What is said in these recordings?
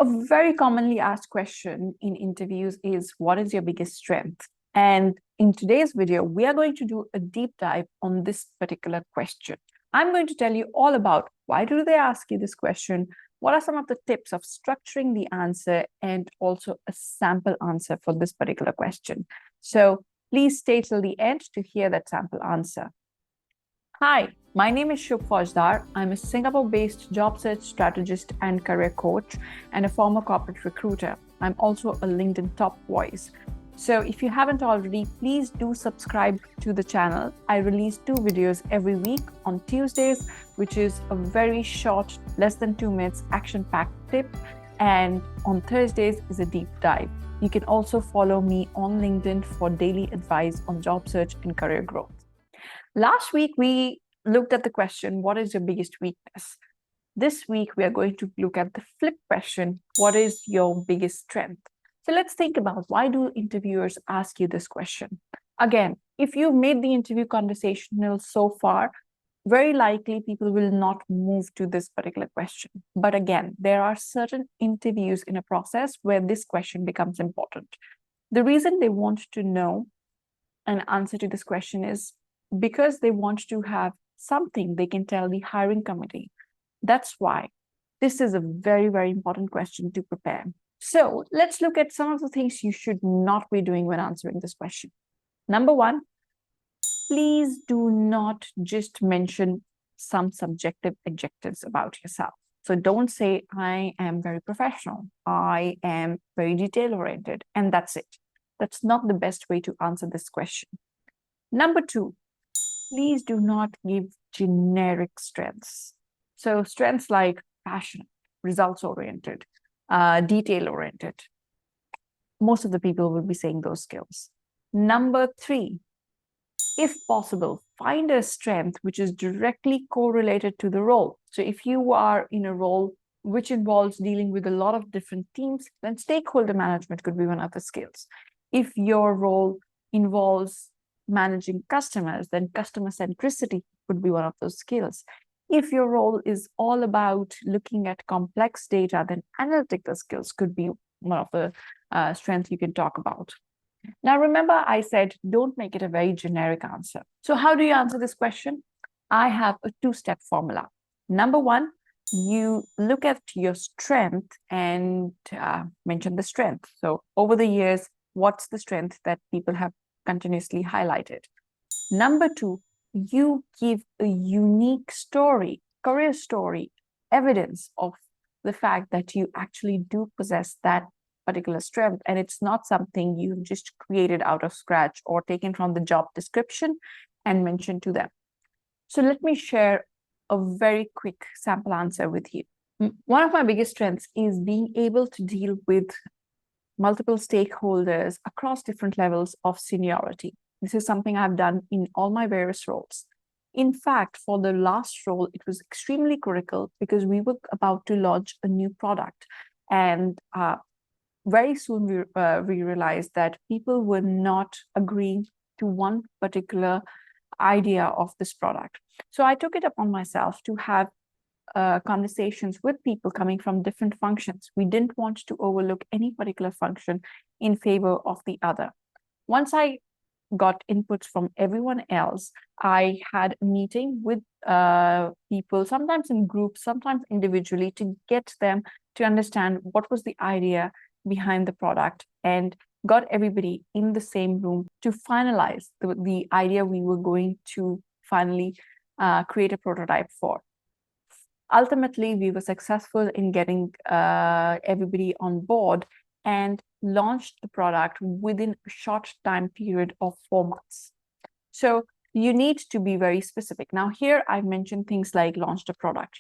A very commonly asked question in interviews is, what is your biggest strength? And in today's video, we are going to do a deep dive on this particular question. I'm going to tell you all about why do they ask you this question, what are some of the tips of structuring the answer, and also a sample answer for this particular question. So please stay till the end to hear that sample answer. Hi, my name is Shubh Faujdar. I'm a Singapore-based job search strategist and career coach and a former corporate recruiter. I'm also a LinkedIn top voice. So if you haven't already, please do subscribe to the channel. I release 2 videos every week on Tuesdays, which is a very short, less than 2 minutes, action-packed tip. And on Thursdays is a deep dive. You can also follow me on LinkedIn for daily advice on job search and career growth. Last week, we looked at the question, what is your biggest weakness? This week, we are going to look at the flip question, what is your biggest strength? So let's think about, why do interviewers ask you this question? Again, if you've made the interview conversational so far, very likely people will not move to this particular question. But again, there are certain interviews in a process where this question becomes important. The reason they want to know an answer to this question is because they want to have something they can tell the hiring committee. That's why this is a very, very important question to prepare. So let's look at some of the things you should not be doing when answering this question. Number 1, please do not just mention some subjective adjectives about yourself. So don't say, I am very professional, I am very detail-oriented, and that's it. That's not the best way to answer this question. Number 2, please do not give generic strengths. So strengths like passionate, results-oriented, detail-oriented. Most of the people will be saying those skills. Number 3, if possible, find a strength which is directly correlated to the role. So if you are in a role which involves dealing with a lot of different teams, then stakeholder management could be one of the skills. If your role involves managing customers, then customer centricity would be one of those skills. If your role is all about looking at complex data, then analytical skills could be one of the strengths you can talk about. Now, remember, I said, don't make it a very generic answer. So how do you answer this question? I have a 2-step formula. Number 1, you look at your strength and mention the strength. So over the years, what's the strength that people have continuously highlighted? Number 2, you give a unique story, career story, evidence of the fact that you actually do possess that particular strength, and it's not something you've just created out of scratch or taken from the job description and mentioned to them. So let me share a very quick sample answer with you. One of my biggest strengths is being able to deal with multiple stakeholders across different levels of seniority. This is something I've done in all my various roles. In fact, for the last role, it was extremely critical because we were about to launch a new product. And very soon we realized that people were not agreeing to one particular idea of this product. So I took it upon myself to have conversations with people coming from different functions. We didn't want to overlook any particular function in favor of the other. Once I got inputs from everyone else, I had a meeting with people, sometimes in groups, sometimes individually, to get them to understand what was the idea behind the product, and got everybody in the same room to finalize the idea we were going to finally create a prototype for. Ultimately, we were successful in getting everybody on board and launched the product within a short time period of 4 months. So you need to be very specific. Now here I've mentioned things like launched a product.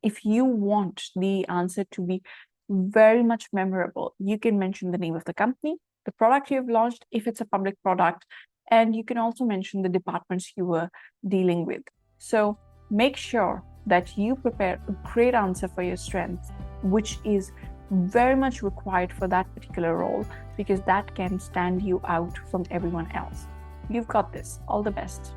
If you want the answer to be very much memorable, you can mention the name of the company, the product you've launched, if it's a public product, and you can also mention the departments you were dealing with. So make sure that you prepare a great answer for your strengths, which is very much required for that particular role, because that can stand you out from everyone else. You've got this. All the best.